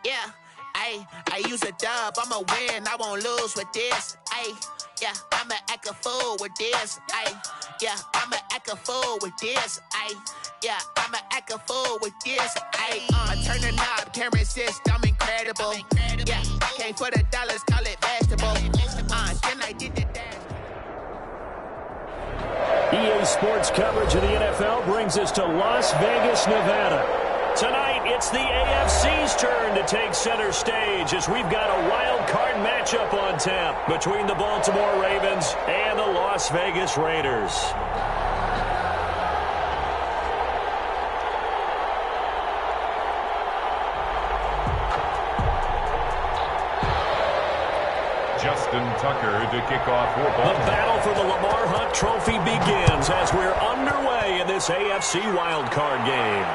Yeah, I use a dub, I'ma win, I won't lose with this. Yeah, I'ma act a fool with this. Yeah, I'ma act a fool with this. Yeah, I'ma act a fool with this. I turn the knob, camera assist, I'm incredible. Yeah, came for the dollars, call it vegetable. Then I did the dash. EA Sports coverage of the NFL brings us to Las Vegas, Nevada. Tonight, it's the AFC's turn to take center stage as we've got a wild card matchup on tap between the Baltimore Ravens and the Las Vegas Raiders. Justin Tucker to kick off for Baltimore. The battle for the Lamar Hunt Trophy begins as we're underway in this AFC wildcard game.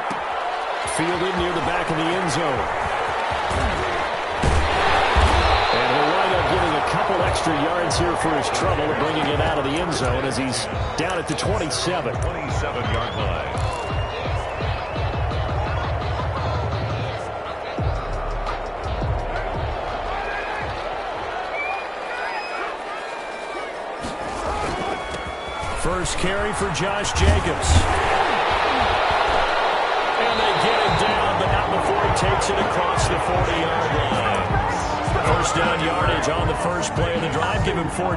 Fielded near the back of the end zone. And he'll wind up getting a couple extra yards here for his trouble of bringing it out of the end zone as he's down at the 27. 27-yard line. First carry for Josh Jacobs. And they get him down, but not before he takes it across the 40-yard line. First down yardage on the first play of the drive. Give him 14.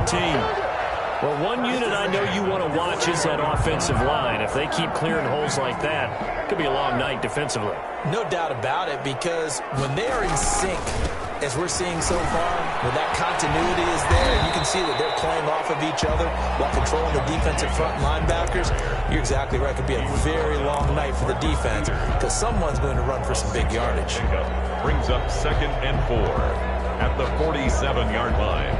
Well, one unit I know you want to watch is that offensive line. If they keep clearing holes like that, it could be a long night defensively. No doubt about it, because when they are in sync, as we're seeing so far, when that continuity is there, and you can see that they're playing off of each other while controlling the defensive front linebackers, you're exactly right. It could be a very long night for the defense because someone's going to run for some big yardage. Brings up 2nd and 4 at the 47-yard line.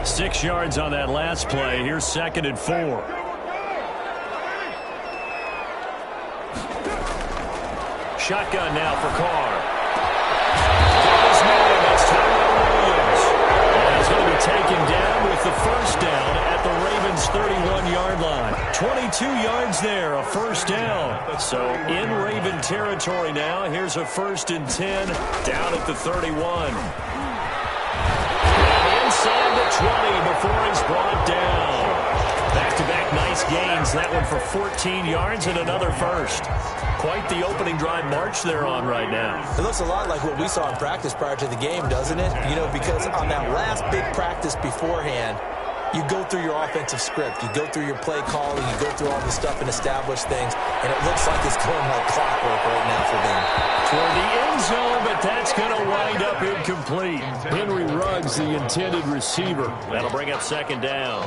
6 yards on that last play. Here's 2nd and 4. Shotgun now for Carr. That's Tyrell Williams. And he's going to be taken down with the first down at the Ravens' 31-yard line. 22 yards there, a first down. So in Raven territory now. Here's a 1st and 10 down at the 31. Inside the 20 before he's brought down. Back-to-back nice gains. That one for 14 yards and another first. Quite the opening drive march they're on right now. It looks a lot like what we saw in practice prior to the game, doesn't it? You know, because on that last big practice beforehand, you go through your offensive script, you go through your play calling, you go through all the stuff and establish things, and it looks like it's going like clockwork right now for them. Toward the end zone, but that's going to wind up incomplete. Henry Ruggs, the intended receiver. That'll bring up 2nd down.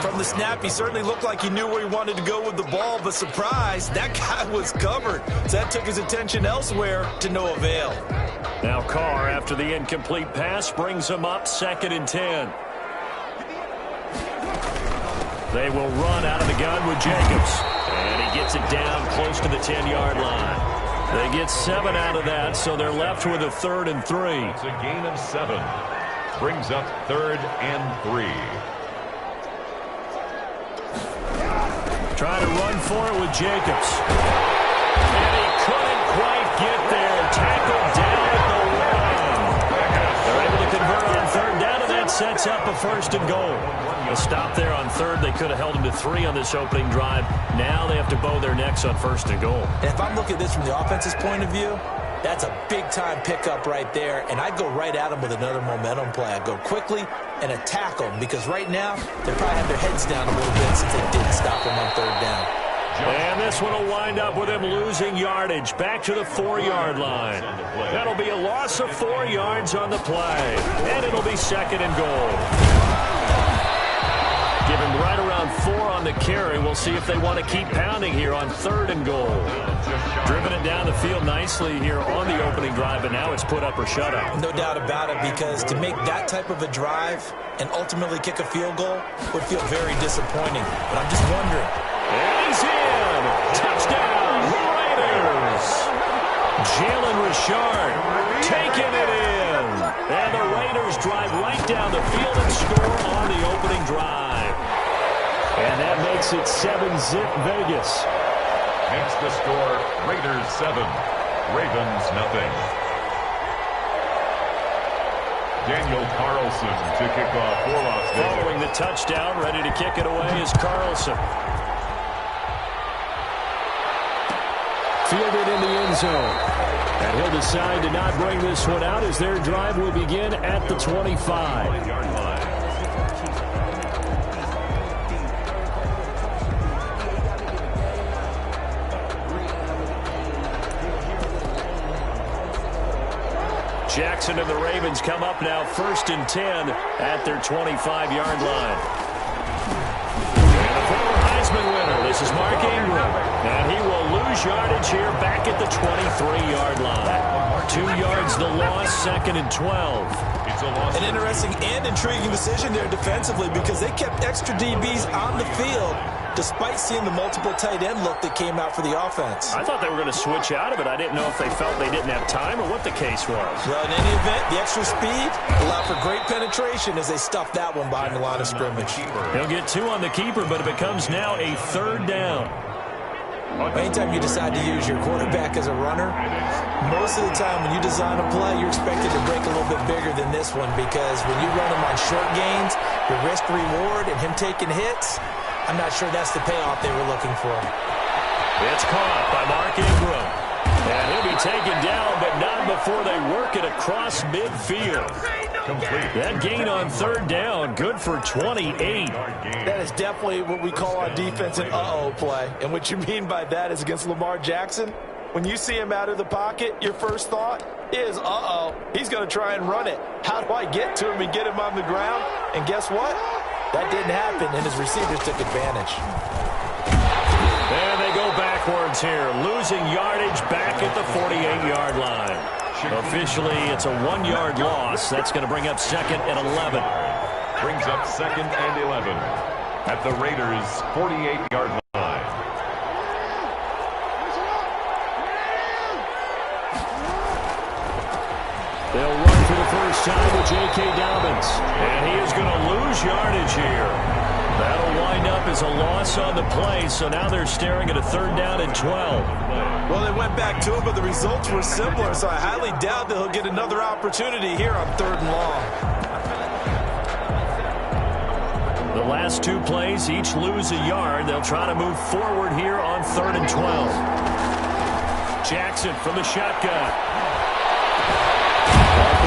From the snap, he certainly looked like he knew where he wanted to go with the ball, but surprise, that guy was covered. So that took his attention elsewhere to no avail. Now Carr, after the incomplete pass, brings him up 2nd and 10. They will run out of the gun with Jacobs. And he gets it down close to the 10-yard line. They get 7 out of that, so they're left with a 3rd and 3. It's a gain of 7. Brings up 3rd and 3. Trying to run for it with Jacobs. And he couldn't quite get there. Tackled down at the 1. They're able to convert on 3rd down, and that sets up a 1st and goal. A stop there on 3rd. They could have held him to 3 on this opening drive. Now they have to bow their necks on 1st and goal. And if I'm looking at this from the offense's point of view, that's a big-time pickup right there, and I'd go right at him with another momentum play. I'd go quickly and attack them, because right now they probably have their heads down a little bit since they didn't stop him on 3rd down. And this one will wind up with him losing yardage back to the 4-yard line. That'll be a loss of 4 yards on the play, and it'll be 2nd and goal. Give him right around 4 on the carry. We'll see if they want to keep pounding here on 3rd and goal. Driven it down the field nicely here on the opening drive, but now it's put up or shut up. No doubt about it, because to make that type of a drive and ultimately kick a field goal would feel very disappointing. But I'm just wondering. And he's in. Touchdown, Raiders. Jalen Richard taking it in. And the Raiders drive right down the field and score on the opening drive. And that makes it 7-zip Vegas. Makes the score Raiders 7, Ravens nothing. Daniel Carlson to kick off for Las Vegas. Following the touchdown, ready to kick it away is Carlson. Fielded in the end zone. And he'll decide to not bring this one out as their drive will begin at the 25-yard line. Jackson and the Ravens come up now 1st and 10 at their 25-yard line. And the former Heisman winner, this is Mark Ingram. And he will lose yardage here back at the 23-yard line. 2 yards the loss, 2nd and 12. An interesting and intriguing decision there defensively because they kept extra DBs on the field despite seeing the multiple tight end look that came out for the offense. I thought they were going to switch out of it. I didn't know if they felt they didn't have time or what the case was. Well, in any event, the extra speed allowed for great penetration as they stuffed that one behind the line of scrimmage. He'll get 2 on the keeper, but it becomes now a 3rd down. Anytime you decide to use your quarterback as a runner, most of the time when you design a play, you're expected to break a little bit bigger than this one because when you run him on short gains, the risk-reward and him taking hits, I'm not sure that's the payoff they were looking for. It's caught by Mark Ingram. And he'll be taken down, but not before they work it across midfield. Complete. That gain on 3rd down, good for 28. That is definitely what we call on defense an uh-oh play. And what you mean by that is against Lamar Jackson, when you see him out of the pocket, your first thought is, uh-oh, he's going to try and run it. How do I get to him and get him on the ground? And guess what? That didn't happen, and his receivers took advantage. And they go backwards here, losing yardage back at the 48-yard line. Officially, it's a 1-yard loss. That's going to bring up 2nd and 11. Brings up 2nd and 11 at the Raiders' 48-yard line. They'll run for the first time with J.K. Dobbins. And he is going to lose yardage here. That'll wind up as a loss on the play, so now they're staring at a 3rd down and 12. Well, they went back to it, but the results were similar, so I highly doubt that he'll get another opportunity here on 3rd and long. The last 2 plays each lose a yard. They'll try to move forward here on 3rd and 12. Jackson from the shotgun.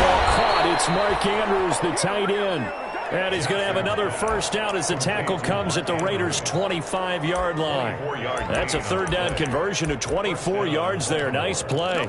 Ball caught. It's Mark Andrews, the tight end. And he's going to have another first down as the tackle comes at the Raiders' 25-yard line. That's a 3rd down conversion of 24 yards there. Nice play.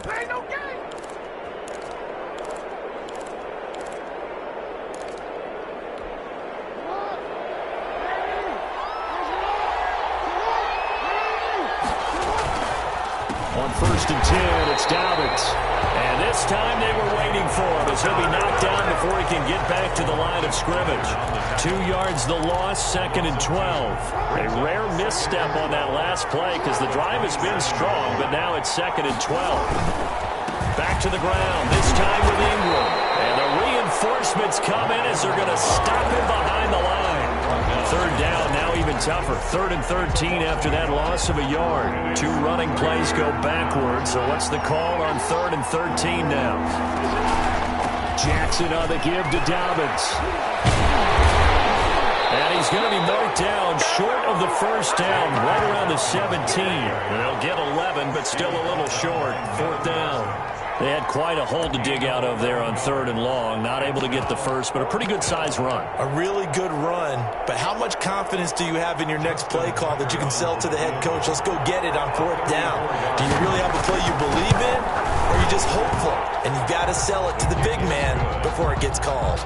On 1st and 10, it's Dobbins. And this time they were waiting for him as he'll be knocked down before he can get back to the line of scrimmage. 2 yards the loss, 2nd and 12. A rare misstep on that last play because the drive has been strong, but now it's 2nd and 12. Back to the ground, this time with Ingram. And the reinforcements come in as they're going to stop him behind the line. 3rd down, now even tougher. 3rd and 13 after that loss of a yard. 2 running plays go backwards, so what's the call on 3rd and 13 now? Jackson on the give to Dobbins. And he's going to be marked down short of the first down, right around the 17. They'll get 11, but still a little short. 4th down. They had quite a hole to dig out of there on 3rd and long. Not able to get the first, but a pretty good-sized run. A really good run, but how much confidence do you have in your next play call that you can sell to the head coach? Let's go get it on 4th down. Do you really have a play you believe in, or are you just hopeful? And you got to sell it to the big man before it gets called.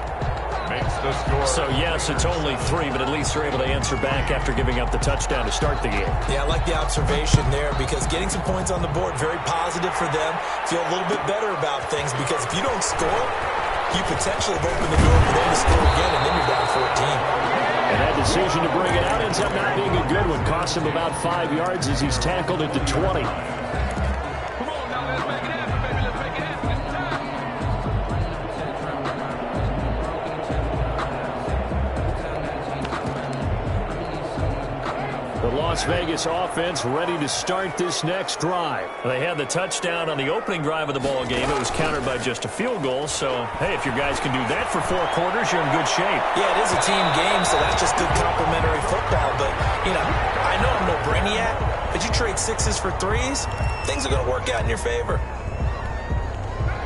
Makes the score. So, yes, it's only 3, but at least they're able to answer back after giving up the touchdown to start the game. Yeah, I like the observation there because getting some points on the board, very positive for them. Feel a little bit better about things because if you don't score, you potentially have opened the door for them to score again, and then you're down 14. And that decision to bring it out ends up not being a good one. Cost him about 5 yards as he's tackled at the 20. Las Vegas offense ready to start this next drive. They had the touchdown on the opening drive of the ball game. It was countered by just a field goal. So, hey, if your guys can do that for 4 quarters, you're in good shape. Yeah, it is a team game, so that's just good complimentary football. But, I know I'm no brainiac, but you trade 6s for 3s, things are going to work out in your favor.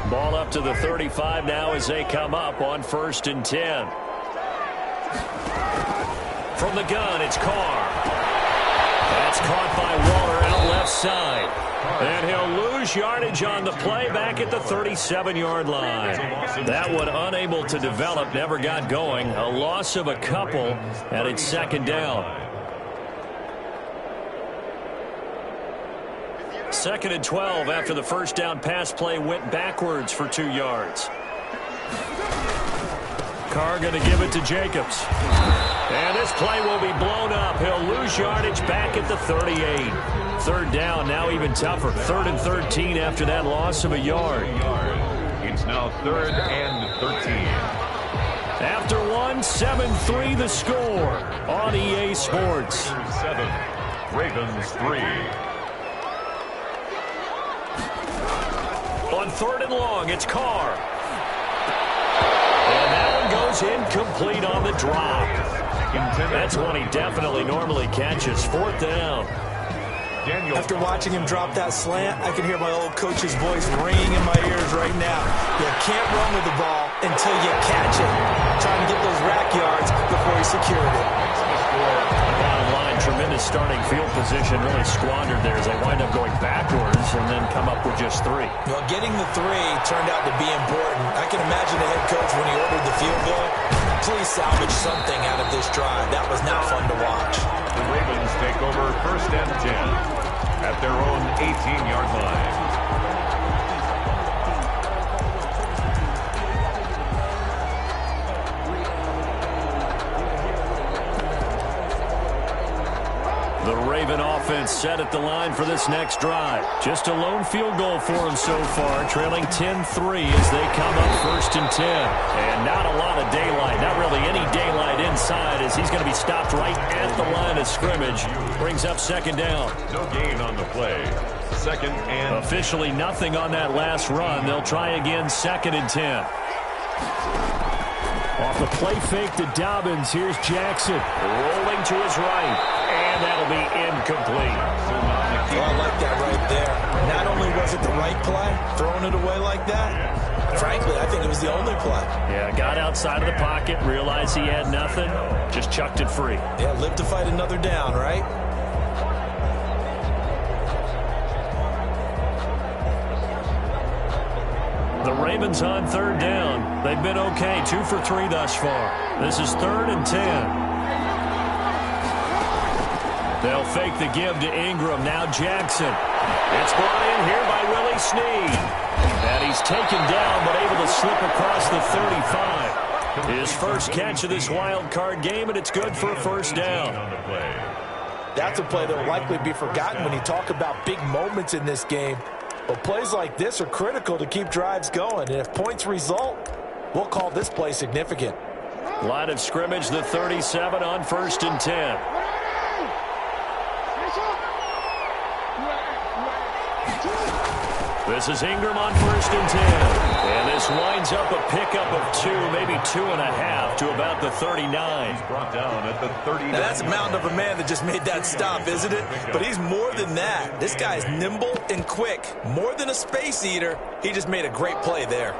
Ball up to the 35 now as they come up on 1st and 10. From the gun, it's Carr. That's caught by Waller out left side. And he'll lose yardage on the play back at the 37-yard line. That one unable to develop, never got going. A loss of a couple, and it's 2nd down. 2nd and 12 after the first down pass play went backwards for 2 yards. Carr going to give it to Jacobs. And this play will be blown up. He'll lose yardage back at the 38. 3rd down, now even tougher. 3rd and 13 after that loss of a yard. It's now 3rd and 13. After 1, 7-3 the score on EA Sports. 7, Ravens 3. On 3rd and long, it's Carr. And that one goes incomplete on the drop. That's one he definitely normally catches. 4th down. After watching him drop that slant, I can hear my old coach's voice ringing in my ears right now. You can't run with the ball until you catch it. Trying to get those rack yards before he secured it. Bottom line, tremendous starting field position, really squandered there as they wind up going backwards and then come up with just 3. Well, getting the 3 turned out to be important. I can imagine the head coach when he ordered the field goal. Please salvage something out of this drive. That was not fun to watch. The Ravens take over 1st and 10 at their own 18-yard line. The Raven offense set at the line for this next drive. Just a lone field goal for them so far, trailing 10-3 as they come up 1st and 10. And not a lot of daylight, not really any daylight inside as he's going to be stopped right at the line of scrimmage. Brings up 2nd down. No gain on the play. 2nd and... Officially nothing on that last run. They'll try again 2nd and 10. Off the play fake to Dobbins, here's Jackson. Rolling to his right. And that'll be incomplete. Oh, I like that right there. Not only was it the right play, throwing it away like that, frankly, I think it was the only play. Yeah, got outside of the pocket, realized he had nothing, just chucked it free. Yeah, live to fight another down, right? The Ravens on 3rd down. They've been okay, 2 for 3 thus far. This is 3rd and 10. They'll fake the give to Ingram. Now Jackson. It's brought in here by Willie Snead. And he's taken down but able to slip across the 35. His first catch of this wild card game, and it's good for a 1st down. That's a play that will likely be forgotten when you talk about big moments in this game. But plays like this are critical to keep drives going. And if points result, we'll call this play significant. Line of scrimmage, the 37 on 1st and 10. This is Ingram on 1st and 10. And this winds up a pickup of 2, maybe 2.5 to about the 39. He's brought down at the 39. Now that's a mountain of a man that just made that stop, isn't it? But he's more than that. This guy's nimble and quick. More than a space eater. He just made a great play there.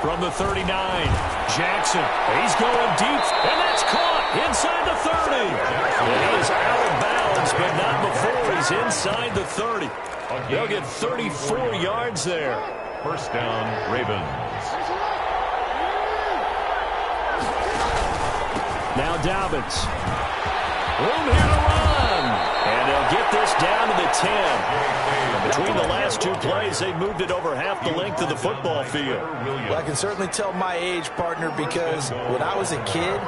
From the 39, Jackson, he's going deep, and that's caught inside the 30. And he's out of bounds, but not before he's inside the 30. They'll get 34 yards there. 1st down, Ravens. Now Dobbins. Room here to run. And they'll get this down to the 10. Between the last 2 plays, they moved it over half the length of the football field. Well, I can certainly tell my age, partner, because when I was a kid,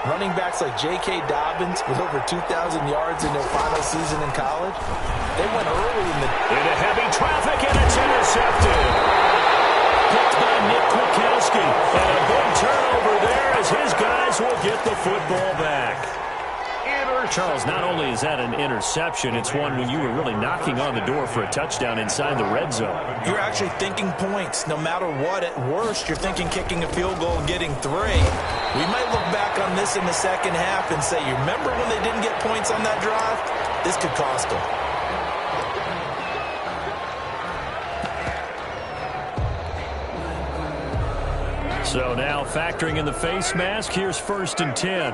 Running backs like J.K. Dobbins with over 2,000 yards in their final season in college, they went early in the... Into heavy traffic, and it's intercepted. Picked by Nick Kwiatkowski. And a big turnover there as his guys will get the football back. Charles, not only is that an interception, it's one when you were really knocking on the door for a touchdown inside the red zone. You're actually thinking points. No matter what, at worst, you're thinking kicking a field goal and getting 3. We might look back on this in the second half and say, you remember when they didn't get points on that drive? This could cost them. So now factoring in the face mask, here's 1st and 10.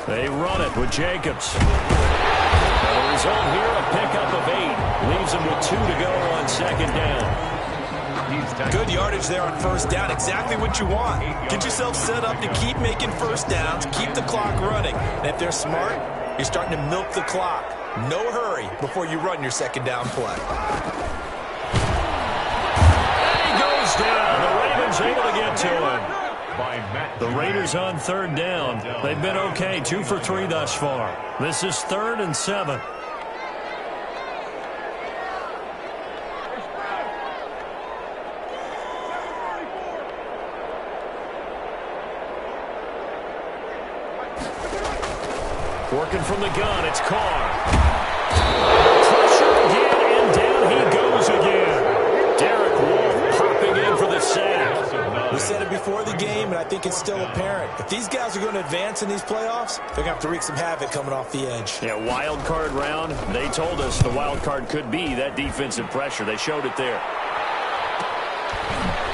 They run it with Jacobs. And the result here, a pickup of 8. Leaves them with 2 to go on 2nd down. Good yardage there on 1st down. Exactly what you want. Get yourself set up to keep making 1st downs, keep the clock running. And if they're smart, you're starting to milk the clock. No hurry before you run your 2nd down play. And he goes down. The Ravens able to get to him. The Raiders on 3rd down. They've been okay, 2 for 3 thus far. This is 3rd and 7. Working from the gun, it's Carr. Pressure again, and down he goes again. Derek Wolfe popping in for the sack. We said it before the game, and I think it's still apparent. If these guys are going to advance in these playoffs, they're going to have to wreak some havoc coming off the edge. Yeah, wild card round. They told us the wild card could be that defensive pressure. They showed it there.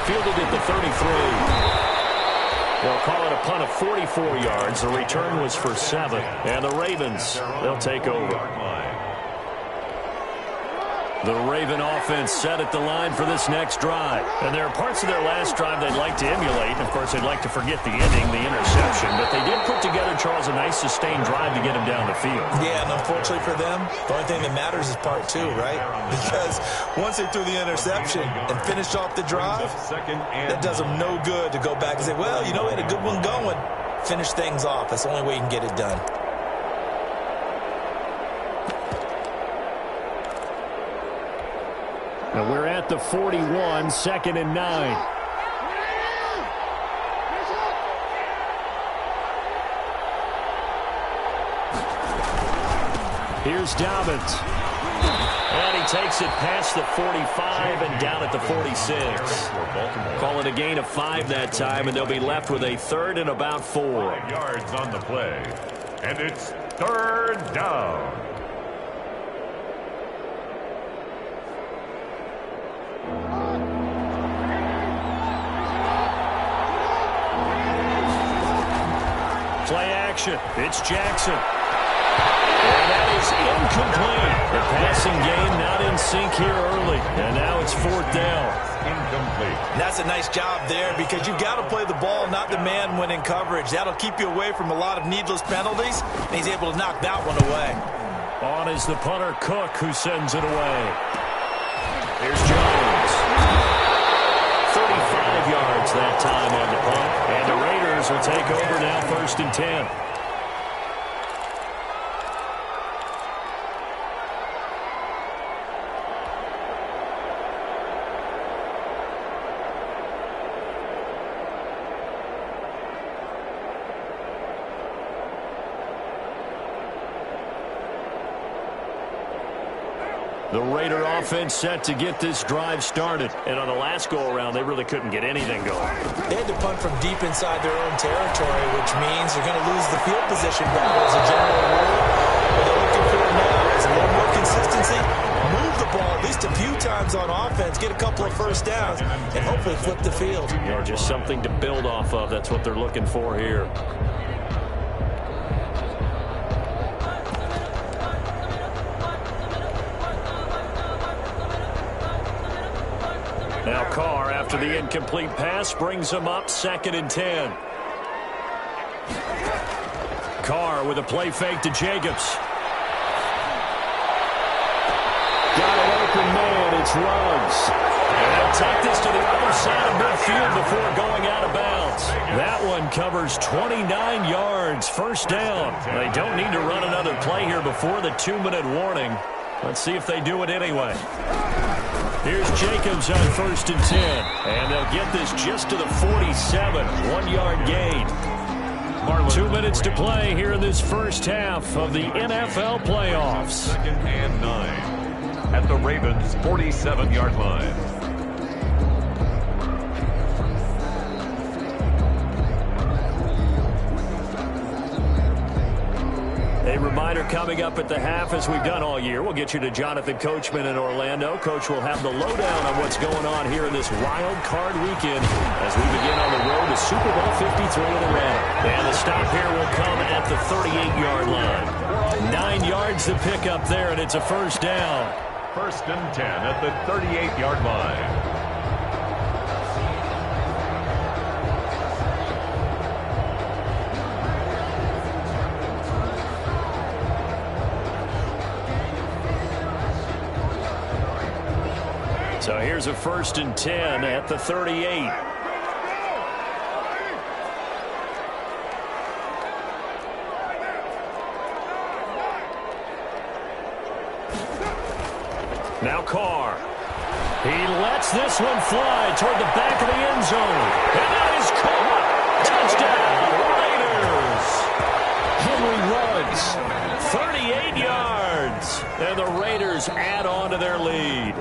Fielded at the 33. They'll call it a punt of 44 yards. The return was for 7. And the Ravens, they'll take over. The Raven offense set at the line for this next drive. And there are parts of their last drive they'd like to emulate. And, of course, they'd like to forget the ending, the interception. But they did put together, Charles, a nice sustained drive to get him down the field. Yeah, and unfortunately for them, the only thing that matters is part 2, right? Because once they threw the interception and finished off the drive, that does them no good to go back and say, well, you know, we had a good one going. Finish things off. That's the only way you can get it done. And we're at the 41, 2nd and 9. Here's Dobbins. And he takes it past the 45 and down at the 46. Call it a gain of 5 that time, and they'll be left with a 3rd and about 4. 5 yards on the play. And it's 3rd down. Play action. It's Jackson. And that is incomplete. The passing game not in sync here early. And now it's 4th down. Incomplete. And that's a nice job there because you've got to play the ball, not the man when in coverage. That'll keep you away from a lot of needless penalties. And he's able to knock that one away. On is the punter, Cook, who sends it away. Here's Jones. 35 yards that time on the punt. And the Raiders will take over now, 1st and 10. The Raider offense set to get this drive started. And on the last go-around, they really couldn't get anything going. They had to punt from deep inside their own territory, which means they're going to lose the field position battle as a general rule. What they're looking for now is a little more consistency. Move the ball at least a few times on offense, get a couple of 1st downs, and hopefully flip the field. You know, just something to build off of. That's what they're looking for here. Now Carr, after the incomplete pass, brings him up 2nd and 10. Carr with a play fake to Jacobs. Got an open man it's Ruggs. And they'll take this to the other side of midfield before going out of bounds. That one covers 29 yards. First down. They don't need to run another play here before the 2-minute warning. Let's see if they do it anyway. Here's Jacobs on 1st and 10. And they'll get this just to the 47. 1-yard gain. 2 minutes to play here in this first half of the NFL playoffs. 2nd and 9 at the Ravens' 47-yard line. A reminder coming up at the half, as we've done all year. We'll get you to Jonathan Coachman in Orlando. Coach will have the lowdown on what's going on here in this wild card weekend as we begin on the road to Super Bowl 53 in Atlanta. And the stop here will come at the 38-yard line. 9 yards to pick up there, and it's a first down. 1st and 10 at the 38-yard line. So here's a 1st and 10 at the 38. Now Carr. He lets this one fly toward the back of the end zone. And that is caught. Touchdown, Raiders. Henry Ruggs, 38 yards. And the Raiders add on to their lead.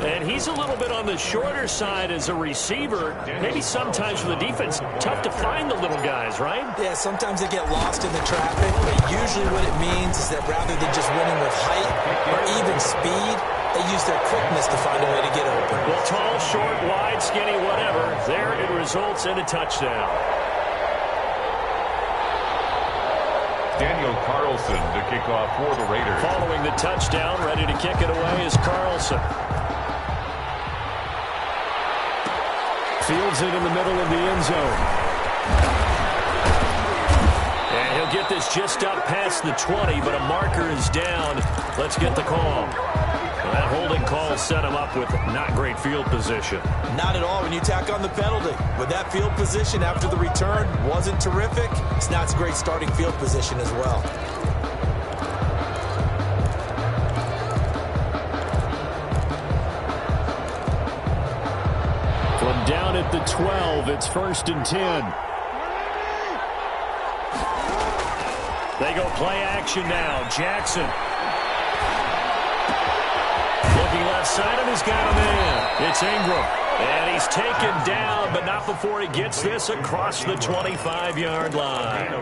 And he's a little bit on the shorter side as a receiver. Maybe sometimes for the defense, tough to find the little guys, right? Yeah, sometimes they get lost in the traffic, but usually what it means is that rather than just winning with height or even speed, they use their quickness to find a way to get open. Well, tall, short, wide, skinny, whatever, there it results in a touchdown. Daniel Carlson to kick off for the Raiders. Following the touchdown, ready to kick it away is Carlson. Fields it in the middle of the end zone. And he'll get this just up past the 20, but a marker is down. Let's get the call. Well, that holding call set him up with not great field position. Not at all when you tack on the penalty. With that field position after the return wasn't terrific, it's not a great starting field position as well. From down at the 12, it's 1st and 10. They go play action now. Jackson. Looking left side, and he's got him in. It's Ingram. And he's taken down, but not before he gets this across the 25-yard line.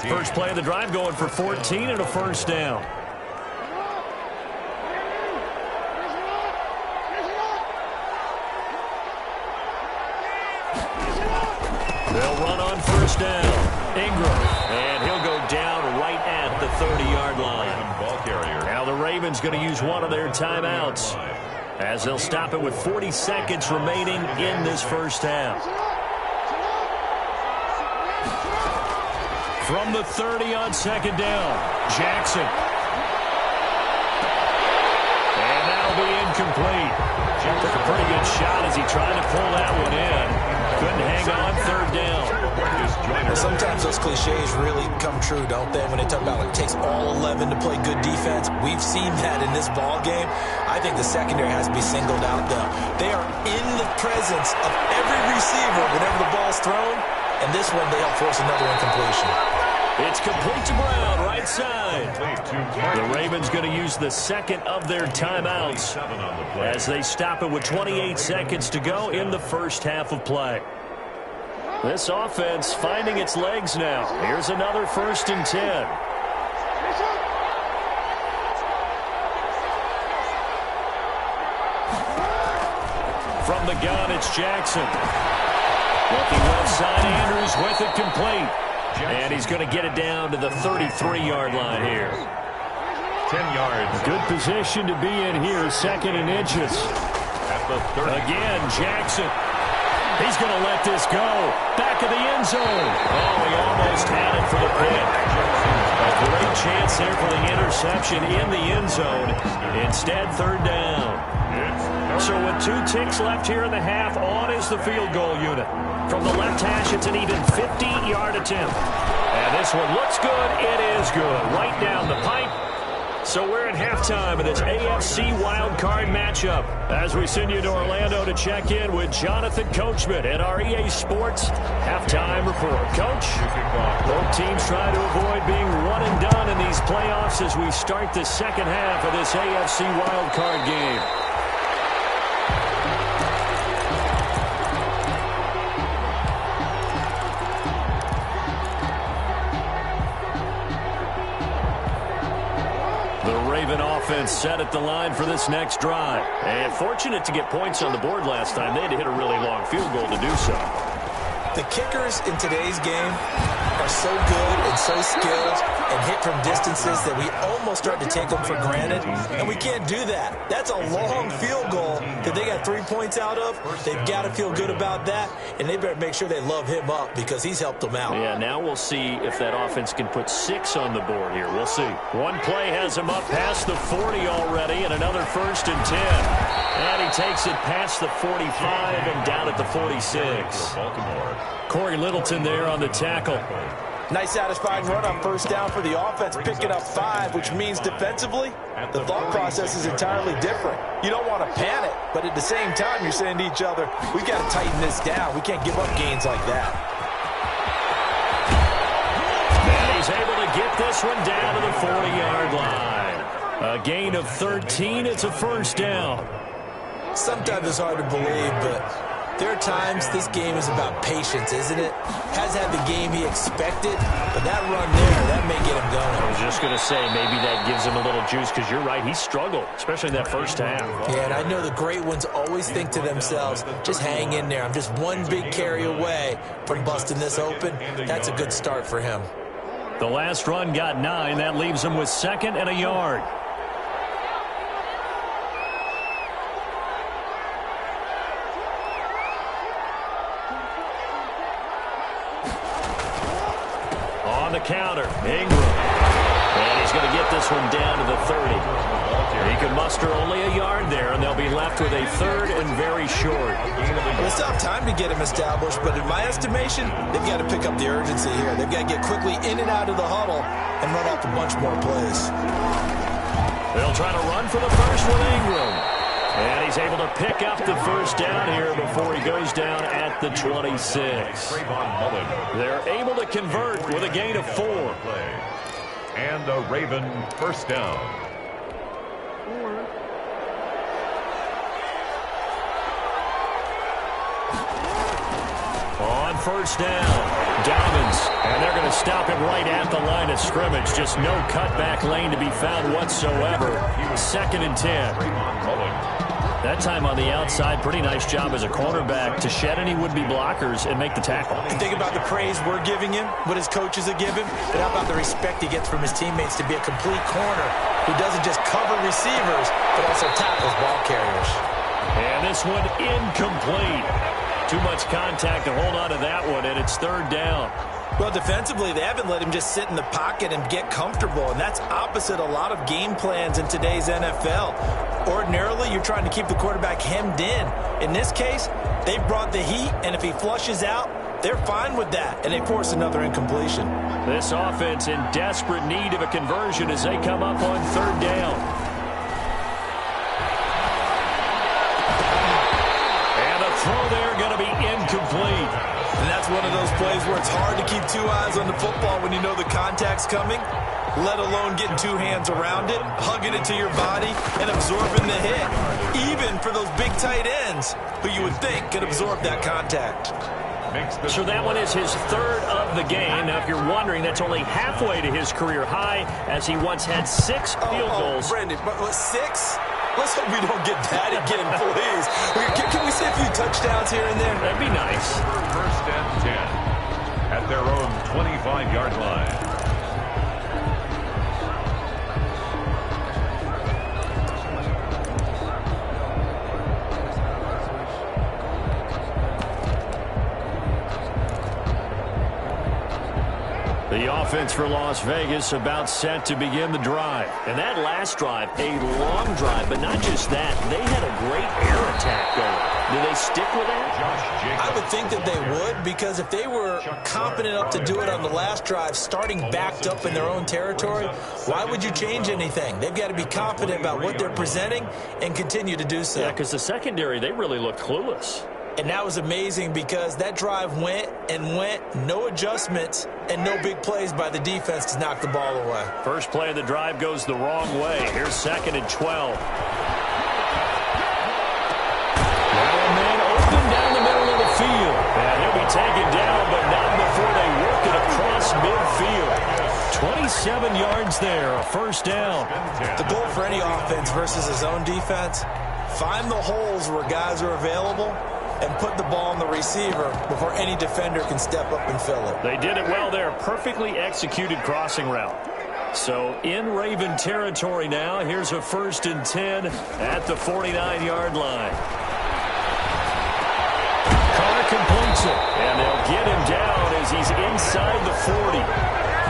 First play of the drive going for 14 and a first down. They'll run on first down. Ingram. And he'll go down right at the 30-yard line. Now the Ravens going to use one of their timeouts as they'll stop it with 40 seconds remaining in this first half. From the 30 on second down, Jackson. And that'll be incomplete. Took a pretty good shot as he tried to pull that one in. Couldn't hang on, third down. Sometimes those cliches really come true, don't they? When they talk about it takes all 11 to play good defense. We've seen that in this ball game. I think the secondary has to be singled out, though. They are in the presence of every receiver whenever the ball's thrown. And this one, they'll force another incompletion. It's complete to Brown, right side. The Ravens going to use the second of their timeouts as they stop it with 28 seconds to go in the first half of play. This offense finding its legs now. Here's another 1st and 10. From the gun, it's Jackson. Looking left side, Andrews with it complete. And he's going to get it down to the 33-yard line here. 10 yards. Good position to be in here, 2nd and inches. At the 30. Again, Jackson. He's going to let this go. Back of the end zone. Oh, he almost had it for the pick. A great chance there for the interception in the end zone. Instead, third down. So with 2 ticks left here in the half, on is the field goal unit. From the left hash, it's an even 50-yard attempt. And this one looks good. It is good. Right down the pipe. So we're at halftime of this AFC wildcard matchup as we send you to Orlando to check in with Jonathan Coachman at our EA Sports Halftime Report. Coach, both teams try to avoid being one and done in these playoffs as we start the second half of this AFC wildcard game. Offense set at the line for this next drive. And fortunate to get points on the board last time. They had to hit a really long field goal to do so. The kickers in today's game are so good and so skilled and hit from distances that we almost start to take them for granted, and we can't do that. That's a long field goal that they got 3 points out of. They've got to feel good about that, and they better make sure they love him up because he's helped them out. Yeah, now we'll see if that offense can put 6 on the board here. We'll see. One play has him up past the 40 already, and another 1st and 10. And he takes it past the 45 and down at the 46. Corey Littleton there on the tackle. Nice satisfying run on 1st down for the offense, picking up 5, which means defensively, the thought process is entirely different. You don't want to panic, but at the same time, you're saying to each other, we've got to tighten this down. We can't give up gains like that. And he's able to get this one down to the 40-yard line. A gain of 13. It's a 1st down. Sometimes it's hard to believe, but there are times this game is about patience, isn't it? Has had the game he expected, but that run there, that may get him going. I was just going to say, maybe that gives him a little juice, because you're right, he struggled, especially in that 1st half. Yeah, and I know the great ones always think to themselves, just hang in there. I'm just one big carry away from busting this open. That's a good start for him. The last run got 9. That leaves him with 2nd and a yard. The counter, Ingram, and he's going to get this one down to the 30. He can muster only a yard there, and they'll be left with a 3rd and very short. Well, it's not time to get him established, but in my estimation, they've got to pick up the urgency here. They've got to get quickly in and out of the huddle and run off a bunch more plays. They'll try to run for the first with Ingram. And he's able to pick up the 1st down here before he goes down at the 26. They're able to convert with a gain of 4. And a Raven 1st down. On 1st down, Dobbins, and they're going to stop him right at the line of scrimmage. Just no cutback lane to be found whatsoever. 2nd and 10. That time on the outside, pretty nice job as a cornerback to shed any would-be blockers and make the tackle. And think about the praise we're giving him, what his coaches are giving, and how about the respect he gets from his teammates to be a complete corner who doesn't just cover receivers, but also tackles ball carriers. And this one incomplete. Too much contact to hold on to that one, and it's 3rd down. Well, defensively, they haven't let him just sit in the pocket and get comfortable, and that's opposite a lot of game plans in today's NFL. Ordinarily, you're trying to keep the quarterback hemmed in. In this case, they brought the heat, and if he flushes out, they're fine with that, and they force another incompletion. This offense in desperate need of a conversion as they come up on 3rd down. And the throw there going to be incomplete. And that's one of those plays where it's hard to keep 2 eyes on the football when you know the contact's coming, let alone getting 2 hands around it, hugging it to your body, and absorbing the hit. Even for those big tight ends who you would think could absorb that contact. So that one is his 3rd of the game. Now, if you're wondering, that's only halfway to his career high, as he once had 6 field goals. Brandon, but 6? Let's hope we don't get that again, please. Can we see a few touchdowns here and there? That'd be nice. 1st and 10 at their own 25-yard line. The offense for Las Vegas about set to begin the drive. And that last drive, a long drive, but not just that. They had a great air attack going. Do they stick with that? I would think that they would, because if they were confident enough to do it on the last drive, starting backed up in their own territory, why would you change anything? They've got to be confident about what they're presenting and continue to do so. Yeah, because the secondary, they really looked clueless. And that was amazing because that drive went and went, no adjustments, and no big plays by the defense to knock the ball away. First play of the drive goes the wrong way. Here's 2nd and 12. Now a man open down the middle of the field. And he'll be taken down, but not before they work it across midfield. 27 yards there, a first down. The goal for any offense versus his own defense, find the holes where guys are available and put the ball on the receiver before any defender can step up and fill it. They did it well there. Perfectly executed crossing route. So in Raven territory now. Here's a 1st and 10 at the 49-yard line. Carr completes it. And they'll get him down as he's inside the 40.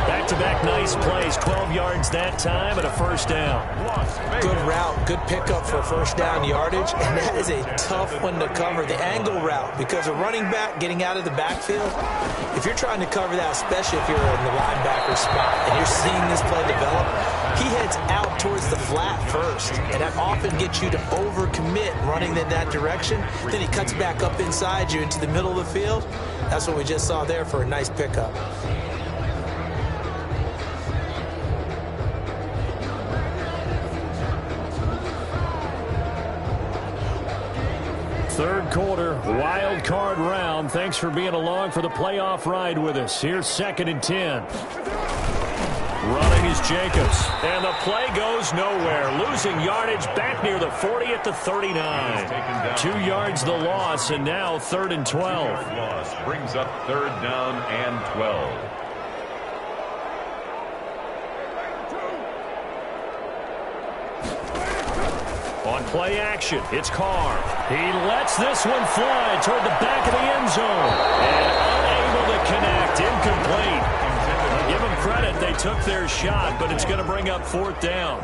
Back-to-back nice plays. 12 yards that time and a first down. Good route, good pickup for first down yardage, and that is a tough one to cover, the angle route, because a running back getting out of the backfield, if you're trying to cover that, especially if you're in the linebacker spot and you're seeing this play develop, he heads out towards the flat first, and that often gets you to overcommit running in that direction. Then he cuts back up inside you into the middle of the field. That's what we just saw there for a nice pickup. Third quarter, wild card round. Thanks for being along for the playoff ride with us. Here's 2nd and 10. Running is Jacobs. And the play goes nowhere. Losing yardage back near the 40 at the 39. 2 yards the loss, and now 3rd and 12. Loss brings up 3rd down and 12. On play action, it's Carr. He lets this one fly toward the back of the end zone. And unable to connect, incomplete. I'll give them credit, they took their shot, but it's going to bring up 4th down.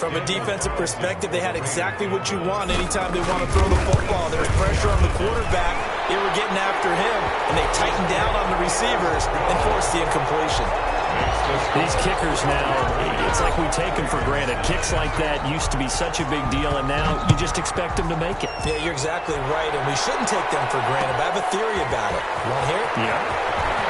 From a defensive perspective, they had exactly what you want anytime they want to throw the football. There was pressure on the quarterback. They were getting after him, and they tightened down on the receivers and forced the incompletion. These kickers now, it's like we take them for granted. Kicks like that used to be such a big deal, and now you just expect them to make it. Yeah, you're exactly right, and we shouldn't take them for granted. But I have a theory about it. You want to hear it? Yeah.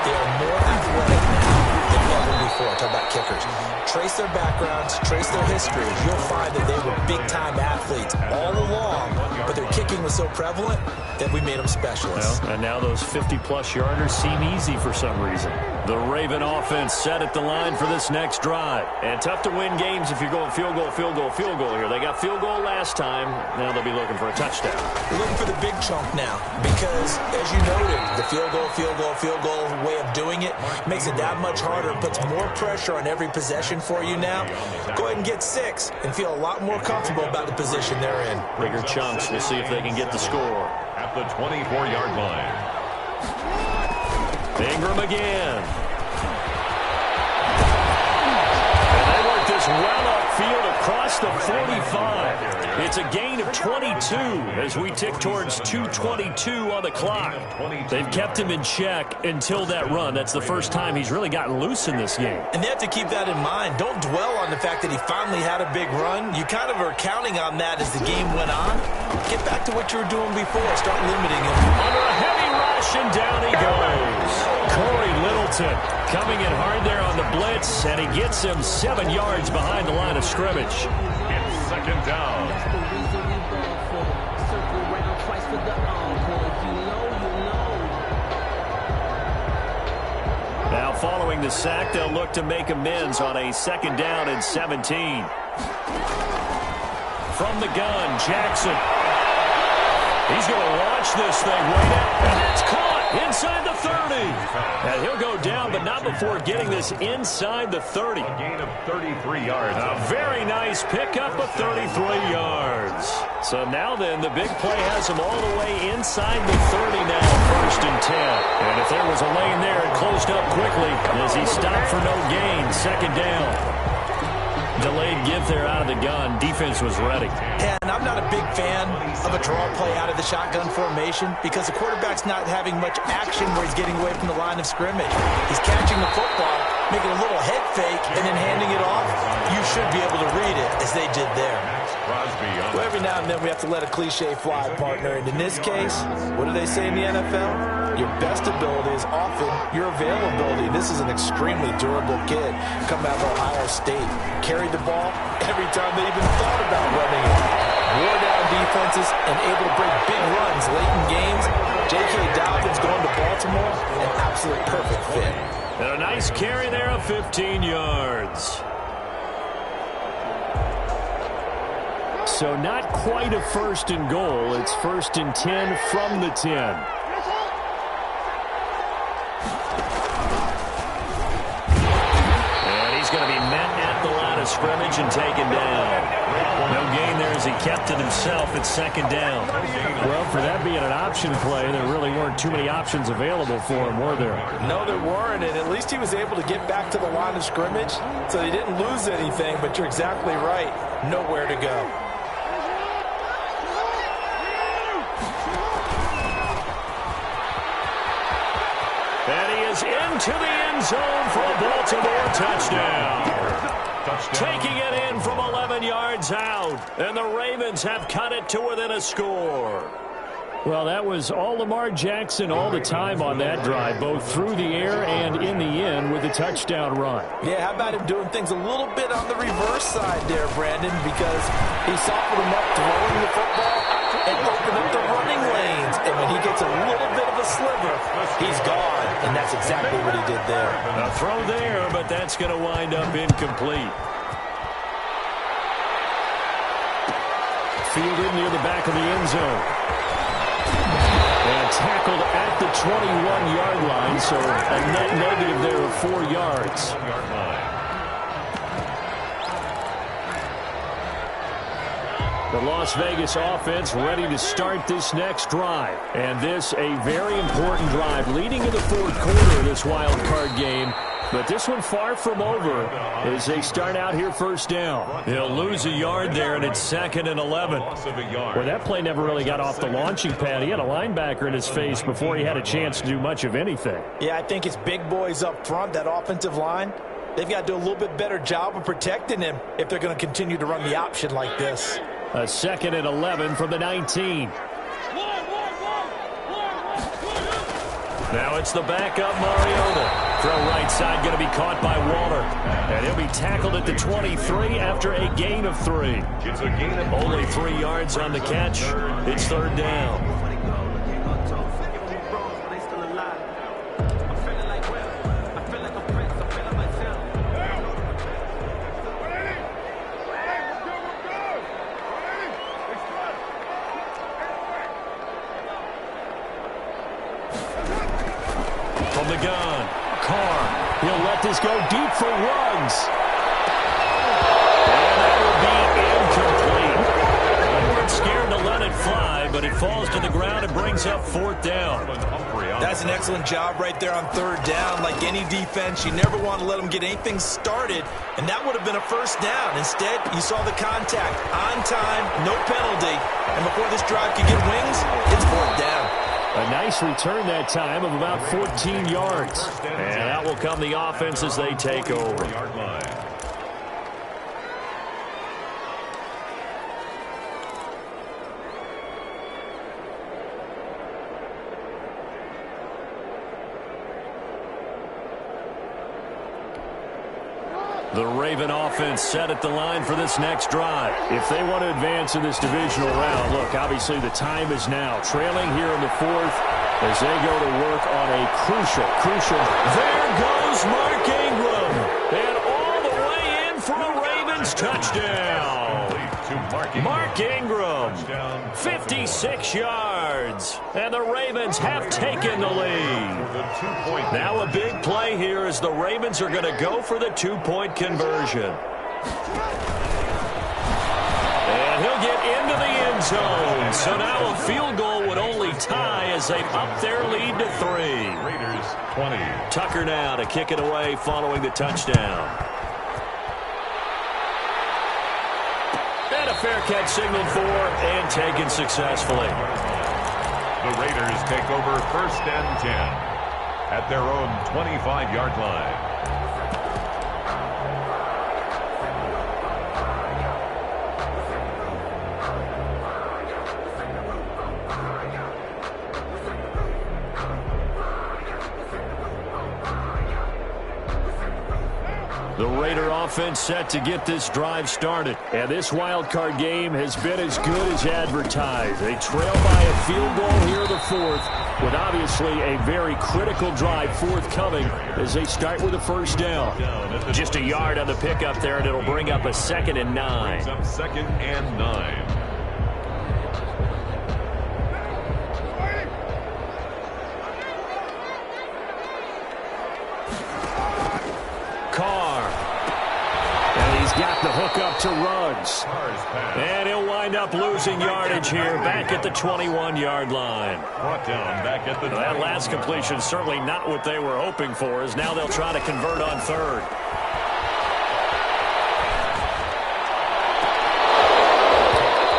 They are more athletic now than ever before. Talk about kickers. Trace their backgrounds, trace their history. You'll find that they were big-time athletes all along, but their kicking was so prevalent that we made them specialists. Well, and now those 50-plus yarders seem easy for some reason. The Raven offense set at the line for this next drive. And tough to win games if you're going field goal, field goal, field goal here. They got field goal last time. Now they'll be looking for a touchdown. We're looking for the big chunk now because, as you noted, the field goal, field goal, field goal way of doing it makes it that much harder. It puts more pressure on every possession for you now. Go ahead and get 6 and feel a lot more comfortable about the position they're in. Bigger chunks. We'll see if they can get the score. At the 24-yard line. Ingram again. And they work this well upfield across the 45. It's a gain of 22 as we tick towards 2:22 on the clock. They've kept him in check until that run. That's the first time he's really gotten loose in this game. And they have to keep that in mind. Don't dwell on the fact that he finally had a big run. You kind of are counting on that as the game went on. Get back to what you were doing before. Start limiting him. Under a heavy rush, and down he goes. Corey Littleton coming in hard there on the blitz, and he gets him 7 yards behind the line of scrimmage. It's 2nd down. Now following the sack, they'll look to make amends on a 2nd down and 17. From the gun, Jackson. He's going to launch this thing right out, and it's caught. Inside the 30. And he'll go down, but not before getting this inside the 30. A gain of 33 yards. A very nice pickup of 33 yards. So now then, the big play has him all the way inside the 30 now, 1st and 10. And if there was a lane there, it closed up quickly as he stopped for no gain. 2nd down. Delayed give there out of the gun. Defense was ready. And I'm not a big fan of a draw play out of the shotgun formation because the quarterback's not having much action where he's getting away from the line of scrimmage. He's catching the football, making a little head fake, and then handing it off. You should be able to read it as they did there. Crosby. Well, every now and then we have to let a cliche fly, partner. And in this case, what do they say in the NFL? Your best ability is often your availability. This is an extremely durable kid coming out of Ohio State. Carried the ball every time they even thought about running it. Wore down defenses and able to break big runs late in games. J.K. Dobbins going to Baltimore, an absolute perfect fit. And a nice carry there of 15 yards. So not quite a 1st and goal. It's 1st and 10 from the 10. And he's going to be met at the line of scrimmage and taken down. No gain there as he kept it himself. It's 2nd down. Well, for that being an option play, there really weren't too many options available for him, were there? No, there weren't, and at least he was able to get back to the line of scrimmage, so he didn't lose anything, but you're exactly right. Nowhere to go. And he is into the end zone for a Baltimore touchdown. Taking it in from 11 yards out. And the Ravens have cut it to within a score. Well, that was all Lamar Jackson all the time on that drive, both through the air and in the end with a touchdown run. Yeah, how about him doing things a little bit on the reverse side there, Brandon, because he softened him up throwing the football and opened up the running lanes. And when he gets a little bit of a sliver, he's gone. And that's exactly what he did there. A throw there, but that's going to wind up incomplete. Fielded near the back of the end zone. And tackled at the 21-yard line, so a net negative there of 4 yards. The Las Vegas offense ready to start this next drive. And this a very important drive leading in the 4th quarter of this wild card game. But this one far from over as they start out here 1st down. He'll lose a yard there, and it's 2nd and 11. Well, that play never really got off the launching pad. He had a linebacker in his face before he had a chance to do much of anything. Yeah, I think it's big boys up front, that offensive line. They've got to do a little bit better job of protecting him if they're going to continue to run the option like this. A 2nd and 11 from the 19. Now it's the backup Mariota. Throw right side going to be caught by Waller. And he'll be tackled at the 23 after a gain of 3. It's a gain of only 3 yards on the catch. It's 3rd down. From the gun, Carr. He'll let this go deep for Ruggs. And that will be incomplete. They weren't scared to let it fly, but it falls to the ground and brings up 4th down. That's an excellent job right there on 3rd down. Like any defense, you never want to let them get anything started, and that would have been a 1st down. Instead, you saw the contact on time, no penalty, and before this drive could get wings, it's 4th down. A nice return that time of about 14 yards. And out will come the offense as they take over. The Raven offense set at the line for this next drive. If they want to advance in this divisional round, look, obviously the time is now. Trailing here in the 4th as they go to work on a crucial. There goes Mark Ingram. And all the way in for a Ravens touchdown. Mark Ingram, 56 yards. And the Ravens have taken the lead. Now a big play here as the Ravens are going to go for the two-point conversion. And he'll get into the end zone. So now a field goal would only tie as they up their lead to 3. Raiders 20. Tucker now to kick it away following the touchdown. And a fair catch signaled for and taken successfully. The Raiders take over 1st and 10 at their own 25-yard line. The Raider offense set to get this drive started. And this wild card game has been as good as advertised. They trail by a field goal here in the 4th, with obviously a very critical drive forthcoming as they start with a first down. Just a yard on the pickup there, and it'll bring up a 2nd and 9. Brings up 2nd and 9. Got the hook up to Ruggs. And he'll wind up losing yardage here back at the 21-yard line. Brought down back at the that last completion certainly not what they were hoping for, as now they'll try to convert on 3rd.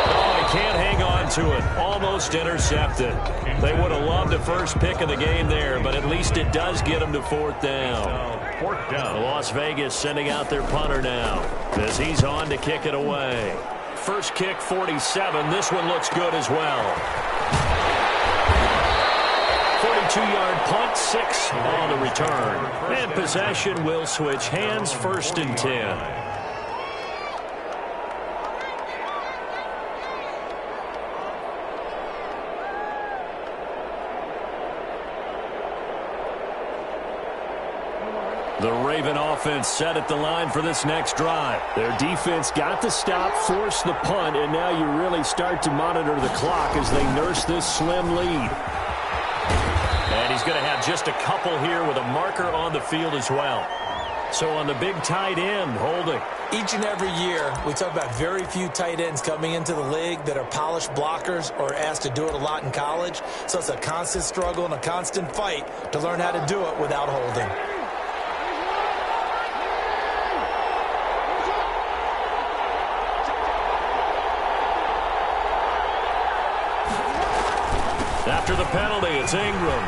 Oh, he can't hang on to it. Almost intercepted. They would have loved the first pick of the game there, but at least it does get them to 4th down. 4th down. Las Vegas sending out their punter now as he's on to kick it away. First kick, 47. This one looks good as well. 42-yard punt, 6 on the return. And possession will switch hands, 1st and 10. The Raven offense set at the line for this next drive. Their defense got the stop, forced the punt, and now you really start to monitor the clock as they nurse this slim lead. And he's going to have just a couple here with a marker on the field as well. So on the big tight end, holding. Each and every year, we talk about very few tight ends coming into the league that are polished blockers or asked to do it a lot in college. So it's a constant struggle and a constant fight to learn how to do it without holding. After the penalty, it's Ingram.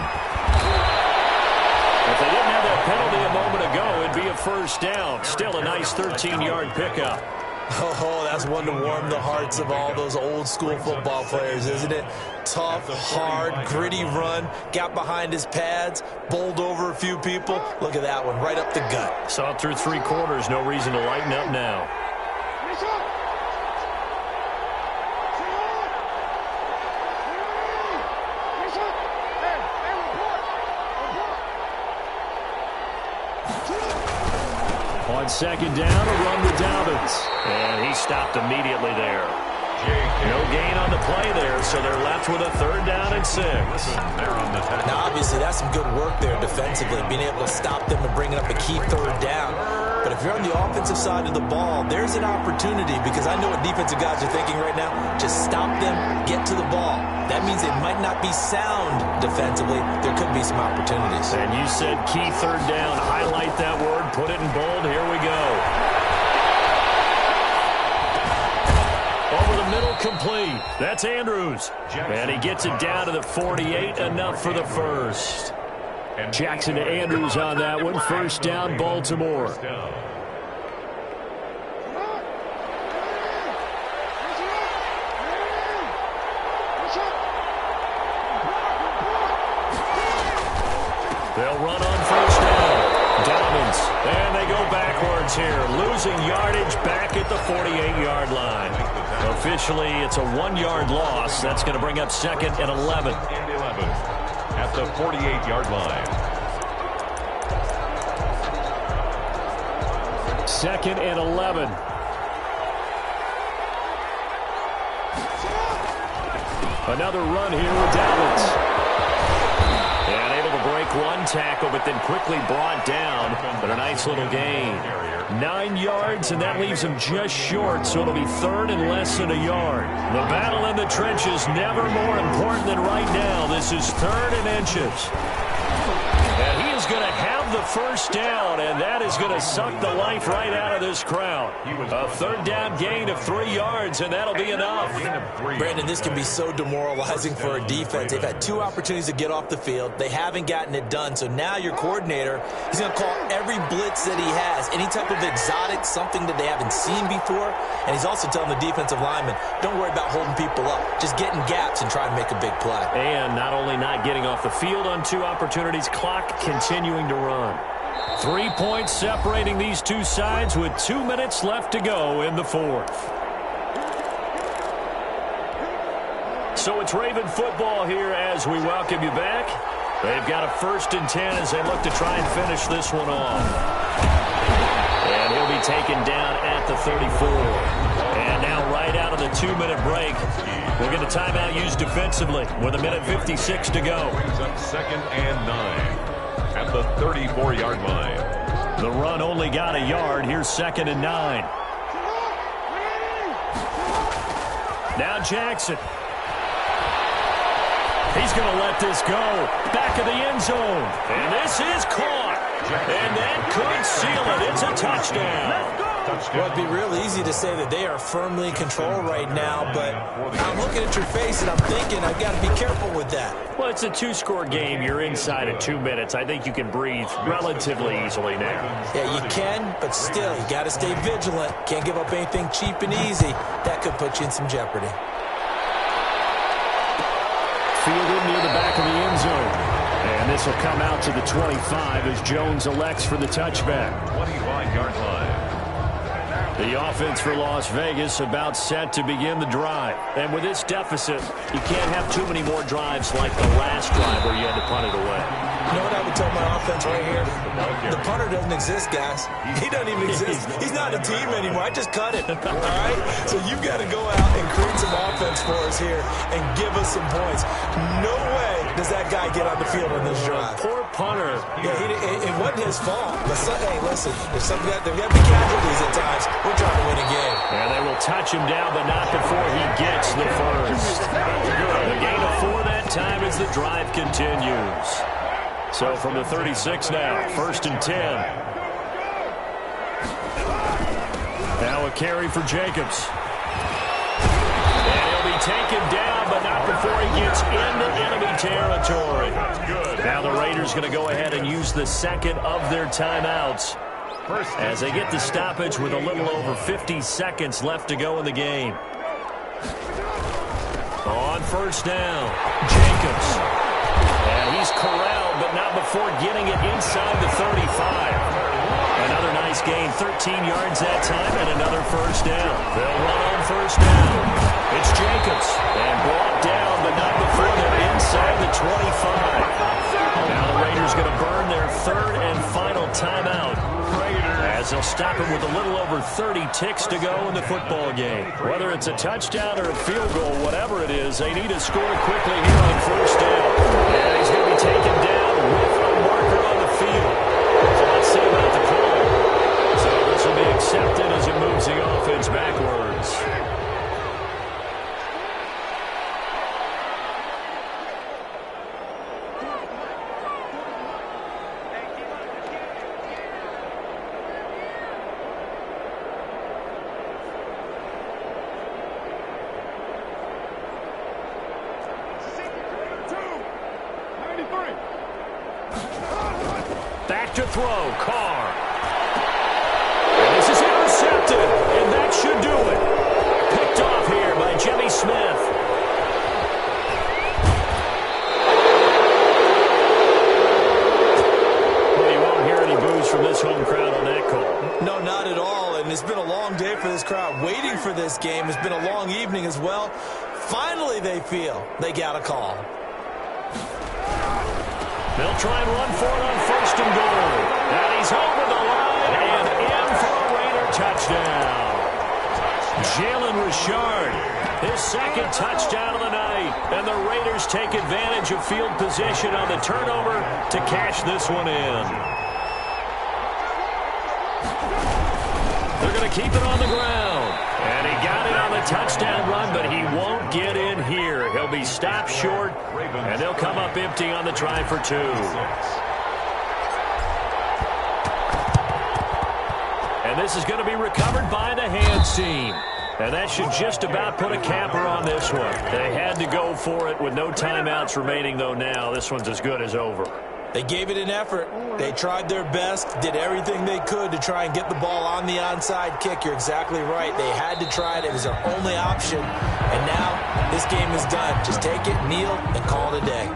If they didn't have that penalty a moment ago, it'd be a first down. Still a nice 13-yard pickup. Oh, that's one to warm the hearts of all those old-school football players, isn't it? Tough, hard, gritty run. Got behind his pads, bowled over a few people. Look at that one, right up the gut. Saw it through 3 quarters. No reason to lighten up now. On 2nd down, a run to Dobbins. And he stopped immediately there. No gain on the play there, so they're left with a 3rd down and 6. Now, obviously, that's some good work there defensively, being able to stop them and bringing up a key 3rd down. But if you're on the offensive side of the ball, there's an opportunity, because I know what defensive guys are thinking right now. Just stop them, get to the ball. That means they might not be sound defensively. There could be some opportunities. And you said key 3rd down. Highlight that word. Put it in bold. Here we go. Over the middle, complete. That's Andrews. And he gets it down to the 48. Enough for the first. Jackson to Andrews on that one. First down, Baltimore. They'll run on first down. Dobbins. And they go backwards here. Losing yardage back at the 48-yard line. Officially, it's a 1-yard loss. That's going to bring up 2nd and 11. At the 48-yard line. 2nd and 11. Another run here with Dallas. And able to break one tackle, but then quickly brought down. But a nice little gain. 9 yards, and that leaves him just short, so it'll be third and less than a yard. The battle in the trenches never more important than right now. This is third and inches. And he is going to have the first down, and that is going to suck the life right out of this crowd. A third down gain of 3 yards, and that'll be enough. Brandon, this can be so demoralizing for a defense. They've had 2 opportunities to get off the field. They haven't gotten it done. So now your coordinator, he's going to call every blitz that he has, any type of exotic, something that they haven't seen before. And he's also telling the defensive lineman, don't worry about holding people up. Just get in gaps and try and make a big play. And not only not getting off the field on 2 opportunities, clock continuing to run. 3 points separating these two sides with 2 minutes left to go in the fourth. So it's Raven football here as we welcome you back. They've got a 1st and 10 as they look to try and finish this one off. And he'll be taken down at the 34. And now right out of the 2-minute break, we'll get a timeout used defensively with 1:56 to go. Brings up 2nd and 9 at the 34-yard line. The run only got a yard. Here's 2nd and 9. Now Jackson. He's going to let this go. Back of the end zone. And this is caught. And that could seal it. It's a touchdown. Well, it'd be real easy to say that they are firmly in control right now, but I'm looking at your face and I'm thinking I've got to be careful with that. Well, it's a 2-score game. You're inside of 2 minutes. I think you can breathe relatively easily now. Yeah, you can, but still, you got to stay vigilant. Can't give up anything cheap and easy. That could put you in some jeopardy. Fielded near the back of the end zone. And this will come out to the 25 as Jones elects for the touchback. 25-yard line. The offense for Las Vegas about set to begin the drive. And with this deficit, you can't have too many more drives like the last drive where you had to punt it away. You know what I would tell my offense right here? The punter doesn't exist, guys. He doesn't even exist. He's not a team anymore. I just cut it. All right? So you've got to go out and create some offense for us here and give us some points. No way does that guy get on the field on this drive. Poor punter. Yeah, it wasn't his fault. But hey, listen, there's got to be casualties at times. We're trying to win a game. And they will touch him down, but not before he gets the first. The gain of 4 that time as the drive continues. So from the 36 now, 1st and 10. Now a carry for Jacobs. And he'll be taken down, but not before he gets into enemy territory. Now the Raiders going to go ahead and use the 2nd of their timeouts as they get the stoppage with a little over 50 seconds left to go in the game. On 1st down, Jacobs. And he's corralled, but not before getting it inside the 35. Another nice gain, 13 yards that time, and another 1st down. They'll run on 1st down. It's Jacobs, and brought down, but not before they're inside the 25. Now the Raiders going to burn their 3rd and final timeout, as they'll stop him with a little over 30 ticks to go in the football game. Whether it's a touchdown or a field goal, whatever it is, they need to score quickly here on 1st down. And he's going to be taken down with a marker on the field. So let's see about the call. So this will be accepted as it moves the offense backwards. Back to throw, Carr. And this is intercepted, and that should do it. Picked off here by Jimmy Smith. Well, you won't hear any boos from this home crowd on that call. No, not at all, and it's been a long day for this crowd. Waiting for this game. It's been a long evening as well. Finally, they feel they got a call. They'll try and run for it on 1st and goal. And he's over the line and in for a Raider touchdown. Jalen Richard, his second touchdown of the night. And the Raiders take advantage of field position on the turnover to cash this one in. They're going to keep it on the ground. And he got it on the touchdown run, but he won't get in here. He'll be stopped short, and they'll come up empty on the try for 2. And this is going to be recovered by the hands team. And that should just about put a capper on this one. They had to go for it with no timeouts remaining, though now this one's as good as over. They gave it an effort. They tried their best, did everything they could to try and get the ball on the onside kick. You're exactly right. They had to try it. It was their only option. And now this game is done. Just take it, kneel, and call it a day.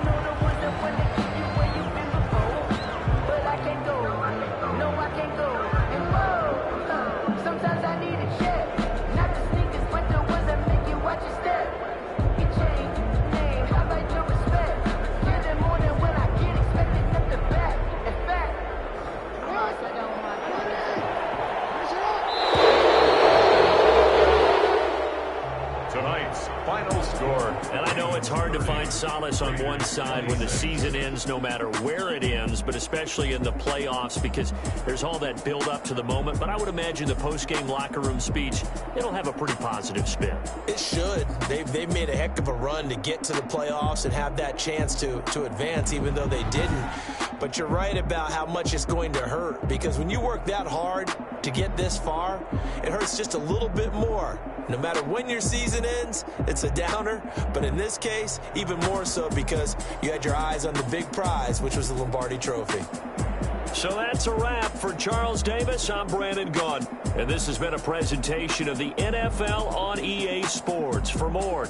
And I know it's hard to find solace on one side when the season ends, no matter where it ends, but especially in the playoffs, because there's all that build up to the moment. But I would imagine the post-game locker room speech, it'll have a pretty positive spin. It should. They've made a heck of a run to get to the playoffs and have that chance to advance, even though they didn't. But you're right about how much it's going to hurt, because when you work that hard to get this far, it hurts just a little bit more. No matter when your season ends, it's a downer. But in this case, even more so because you had your eyes on the big prize, which was the Lombardi Trophy. So that's a wrap for Charles Davis. I'm Brandon Gaudin, and this has been a presentation of the NFL on EA Sports. For more,